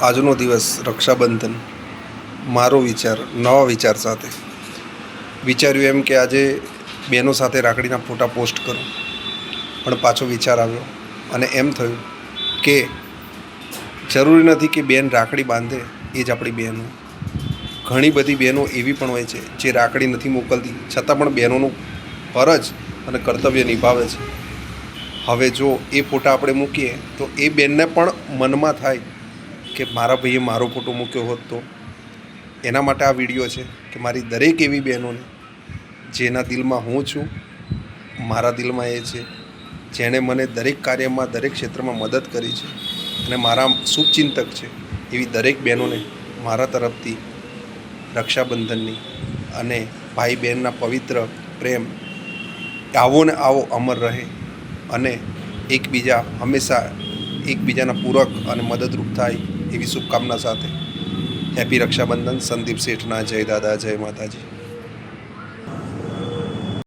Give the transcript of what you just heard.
આજનો દિવસ રક્ષાબંધન મારો વિચાર નવા વિચાર સાથે વિચાર્યું એમ કે આજે બહેનો સાથે રાખડીના ફોટા પોસ્ટ કરું, પણ પાછો વિચાર આવ્યો અને એમ થયું કે જરૂરી નથી કે બેન રાખડી બાંધે એ જ આપણી બહેન હોય. ઘણી બધી બહેનો એવી પણ હોય છે જે રાખડી નથી મોકલતી છતાં પણ બહેનોનું ફરજ અને કર્તવ્ય નિભાવે છે. હવે જો એ ફોટા આપણે મૂકીએ તો એ બેનને પણ મનમાં થાય કે મારા ભાઈએ મારો ફોટો મૂક્યો હોત તો. એના માટે આ વિડીયો છે કે મારી દરેક એવી બહેનોને જેના દિલમાં હું છું, મારા દિલમાં એ છે, જેણે મને દરેક કાર્યમાં દરેક ક્ષેત્રમાં મદદ કરી છે અને મારા શુભચિંતક છે, એવી દરેક બહેનોને મારા તરફથી રક્ષાબંધનની અને ભાઈ બહેનના પવિત્ર પ્રેમ આવો ને આવો અમર રહે અને એકબીજા હંમેશા એકબીજાના પૂરક અને મદદરૂપ થાય એવી શુભકામના સાથે હેપી રક્ષાબંધન. સંદીપ શેઠના જય દાદા જય માતાજી.